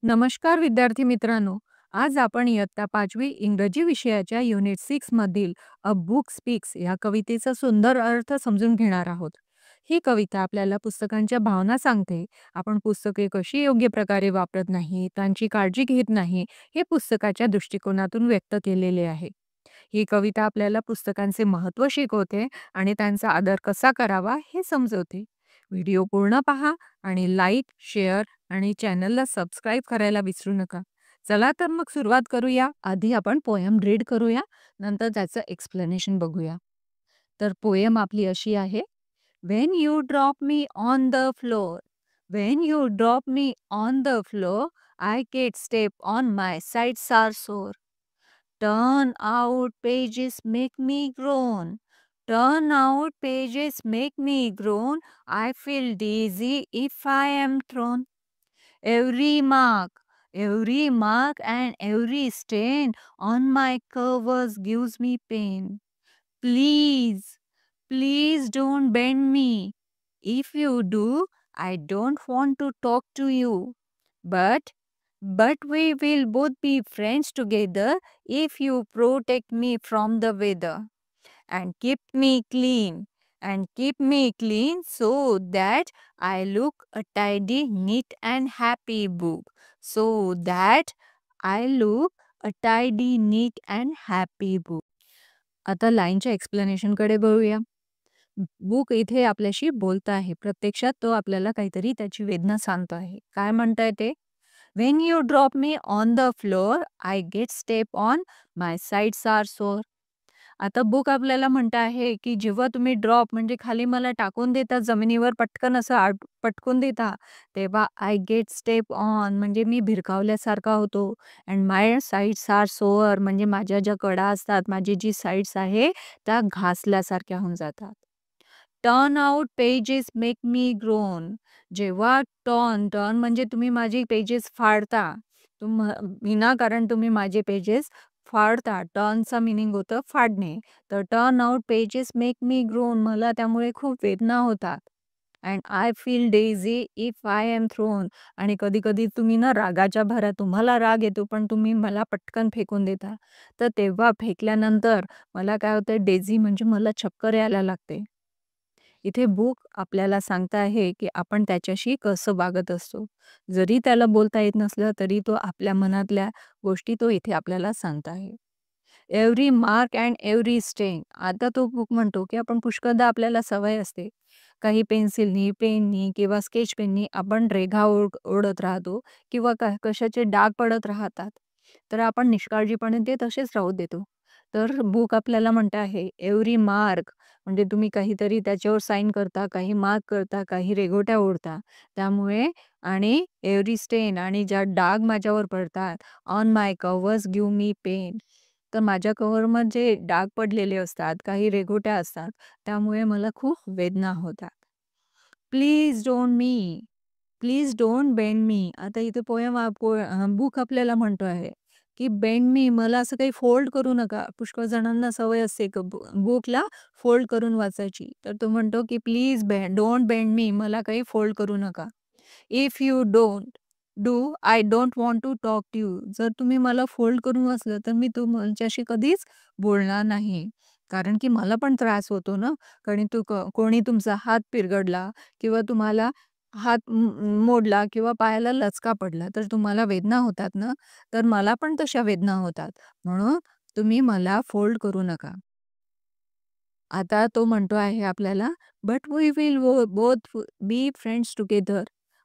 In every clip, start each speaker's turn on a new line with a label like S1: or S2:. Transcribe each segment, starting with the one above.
S1: नमस्कार विद्यार्थी मित्रांनो. आज आपण इयत्ता 5वी इंग्रजी विषयाच्या युनिट 6 मधील अ बुक स्पीक्स या कवितेचा सुंदर अर्थ समजून घेणार आहोत. ही कविता आपल्याला पुस्तकांच्या भावना सांगते. आपण पुस्तके कशी योग्य प्रकारे वापरत नाही, त्यांची काळजी घेत नाही, हे पुस्तकाच्या दृष्टिकोनातून व्यक्त केलेले आहे. ही कविता आपल्याला पुस्तकांचे महत्त्व शिकवते आणि त्यांचा आदर कसा करावा हे समजवते. व्हिडिओ पूर्ण पहा आणि लाईक, शेअर आणि चॅनलला सबस्क्राईब करायला विसरू नका. चला तर मग सुरुवात करूया. आधी आपण पोएम रीड करूया, नंतर त्याचं एक्सप्लेनेशन बघूया. तर पोएम आपली अशी आहे. When you drop me on the floor, when you drop me on the floor, I get step on my sides are sore. Turn out pages make me groan. Turn out pages make me groan. I feel dizzy if I am thrown. Every mark and every stain on my covers gives me pain. Please, please don't bend me. If you do, I don't want to talk to you. But, but we will both be friends together if you protect me from the weather and keep me clean so that I look a tidy, neat and happy book. So that I look a tidy, neat and happy book. आता लाईनच्या एक्सप्लेनेशनकडे बघूया. Book इथे आपल्याशी बोलत आहे. प्रत्यक्षात तो आपल्याला काहीतरी त्याची वेदना सांगतो आहे. काय म्हणताय ते? "When you drop me on the floor, I get step on my sides are sore." आता बुक आपल्याला म्हणत आहे, की जेव्हा तुम्ही ड्रॉप म्हणजे खाली मला टाकून देता जमिनीवर पटकन असं पटकून देता, तेव्हा आय गेट स्टेप ऑन म्हणजे मी भिरकावल्यासारखा होतो and my sides are sore म्हणजे माझ्या ज्या कडा असतात, माझी जी साइड्स आहे, त्या घासल्यासारख्या होऊन जातात. Turn out pages make me grown. जेव्हा टर्न म्हणजे तुम्ही माझी पेजेस फाडता. विनाकारण तुम्ही माझे पेजेस फाडता. टर्नचा मीनिंग होतं फाडणे. तर turn out pages make me groan. मला त्यामुळे खूप वेदना होतात. And I feel dizzy if I am thrown. आणि कधी-कधी तुम्ही ना रागाच्या भरात तुम्हाला राग येतो, पण तुम्ही मला पटकन फेकून देता. तर तेव्हा फेकल्यानंतर मला काय होतं डेझी म्हणजे मला चक्कर यायला लागते. इथे बुक आपल्याला सांगत आहे, की आपण त्याच्याशी कसं वागत असतो. जरी त्याला बोलता येत नसलं, तरी तो आपल्या मनातल्या गोष्टी तो इथे आपल्याला सांगत आहे. एव्हरी मार्क अँड एव्हरी स्टेन. आता तो बुक म्हणतो, की आपण पुष्कळदा आपल्याला सवय असते. काही पेन्सिलनी, पेननी किंवा स्केच पेननी आपण रेघा ओढत राहतो किंवा कशाचे डाग पडत राहतात. तर आपण निष्काळजीपणे ते तसेच राहू देतो. तर बुक आपल्याला म्हणत आहे, एव्हरी मार्क म्हणजे तुम्ही काहीतरी त्याच्यावर साइन करता, काही मार्क करता, काही रेघोट्या ओढता. त्यामुळे आणि एव्हरी स्टेन आणि ज्या डाग माझ्यावर पडतात, on my covers give me pain. तर माझ्या कव्हरमध्ये डाग पडलेले असतात, काही रेघोट्या असतात. त्यामुळे मला खूप वेदना होतात. प्लीज डोंट बेंड मी. आता इथे बुक आपल्याला म्हणतो आहे, की बेंड मी मला असं काही फोल्ड करू नका. पुष्कळ जणांना सवय असते बुकला फोल्ड करून वाचायची. तर तो म्हणतो, की प्लीज डोंट बेंड मी. मला काही फोल्ड करू नका. If you don't do, I don't want to talk to you. जर तुम्ही मला फोल्ड करून वाचलं, तर मी तुमच्याशी कधीच बोलणार नाही. कारण की मला पण त्रास होतो ना. कारण कोणी तुमचा हात पिरगडला किंवा तुम्हाला हात मोडला किंवा पायाला लचका पडला, तर तुम्हाला वेदना होतात ना, तर मला पण तशा वेदना होतात. म्हणून तुम्ही मला फोल्ड करू नका. आता तो म्हणतो आहे आपल्याला, "but we will both be friends together."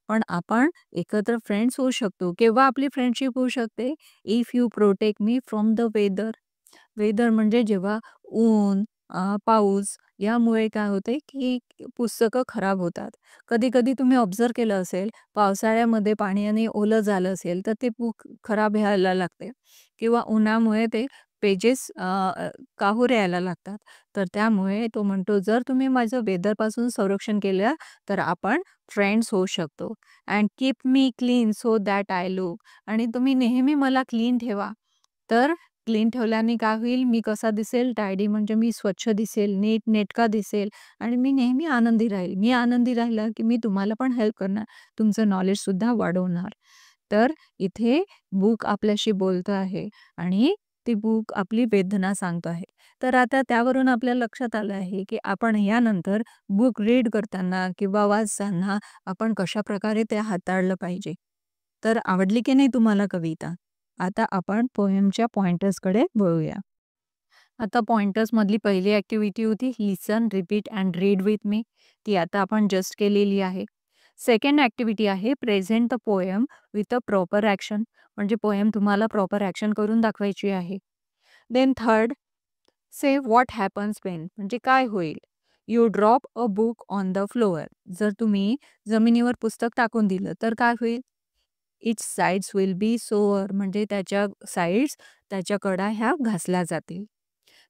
S1: पण आपण एकत्र फ्रेंड्स होऊ शकतो. केव्हा आपली फ्रेंडशिप होऊ शकते? If you protect me from the weather. Weather म्हणजे जेव्हा ऊन, पाऊस यामुळे काय होते, की पुस्तकं खराब होतात. कधी-कधी तुम्ही ऑब्झर्व्ह केलं असेल, पावसाळ्यामध्ये पाण्याने ओलं झालं असेल, तर ते बुक खराब व्हायला लागते किंवा उन्हामुळे ते पेजेस काहूर यायला लागतात. तर त्यामुळे तो म्हणतो, "जर तुम्ही माझं वेदरपासून संरक्षण केलं, तर आपण फ्रेंड्स होऊ शकतो. And keep me clean so that I look." आणि तुम्ही नेहमी मला क्लीन ठेवा. तर क्लीन ठेवल्याने काय होईल, मी कसा दिसेल, टायडी म्हणजे मी स्वच्छ दिसेल, नीटनेटका दिसेल आणि मी नेहमी आनंदी राहील. मी आनंदी राहिलं, की मी तुम्हाला पण हेल्प करणार, तुमचं नॉलेजसुद्धा वाढवणार. तर इथे बुक आपल्याशी बोलतं आहे आणि ती बुक आपली वेदना सांगतो आहे. तर आता त्यावरून आपल्या लक्षात आलं आहे, की आपण यानंतर बुक रीड करताना किंवा वाचताना आपण कशाप्रकारे ते हाताळलं पाहिजे. तर आवडली की नाही तुम्हाला कविता? आता आपण पोएमच्या पॉइंटर्सकडे वळूया. आता पॉइंटर्समधली पहिली ॲक्टिव्हिटी होती listen, repeat and read with me. ती आता आपण जस्ट केलेली आहे. सेकंड ॲक्टिव्हिटी आहे present the poem with a proper action. म्हणजे पोएम तुम्हाला प्रॉपर ॲक्शन करून दाखवायची आहे. Then third, say what happens when म्हणजे काय होईल? You drop a book on the floor. जर तुम्ही जमिनीवर पुस्तक टाकून दिलं तर काय होईल? Its sides will be sore म्हणजे त्याच्या साइड्स, त्याच्या कडा ह्या घासल्या जातील.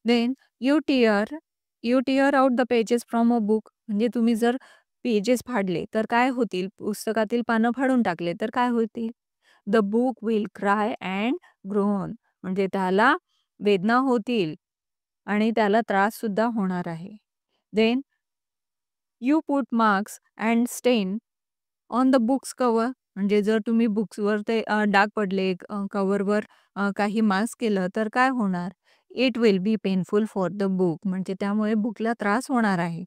S1: Then you tear you tear out the pages from a book म्हणजे तुम्ही जर पेजेस फाडले तर काय होतील? पुस्तकातील पानं फाडून टाकले तर काय होतील? The book will cry and grown म्हणजे त्याला वेदना होतील आणि त्याला त्रास सुद्धा होणार आहे. Then you put marks and stain on the books cover म्हणजे जर तुम्ही बुक्सवर ते डाग पडले कव्हरवर काही मार्क्स केलं तर काय होणार? It will be painful for the book म्हणजे त्यामुळे बुकला त्रास होणार आहे.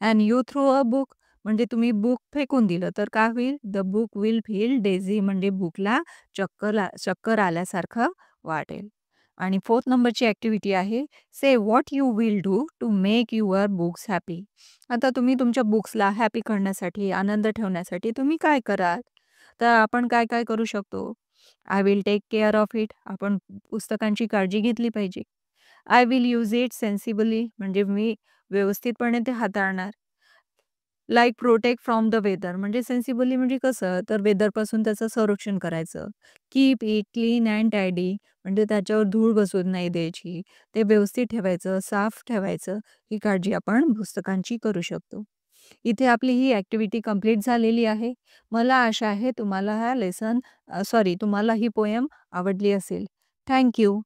S1: And you throw a book म्हणजे तुम्ही बुक फेकून दिलं तर काय होईल? The book will feel dizzy म्हणजे बुकला चक्कर आल्यासारखं वाटेल. आणि फोर्थ नंबरची ॲक्टिव्हिटी आहे say what you will do to make your books happy. आता तुम्ही तुमच्या बुक्सला हॅपी करण्यासाठी, आनंद ठेवण्यासाठी तुम्ही काय कराल? तर आपण काय-काय करू शकतो? I will take care of it. आपण पुस्तकांची काळजी घेतली पाहिजे. I will use it sensibly म्हणजे मी व्यवस्थितपणे ते हाताळणार. Like protect from the weather म्हणजे सेन्सिबली म्हणजे कसं तर वेदरपासून त्याचं संरक्षण करायचं. Keep it clean and tidy म्हणजे त्याच्यावर धूळ बसू नाही द्यायची. ते व्यवस्थित ठेवायचं, साफ ठेवायचं. ही काळजी आपण पुस्तकांची करू शकतो. इथे आपली ही ॲक्टिव्हिटी कंप्लीट झालेली आहे. मला आशा आहे तुम्हाला हा लेसन सॉरी तुम्हाला ही पोएम आवडली असेल. Thank you.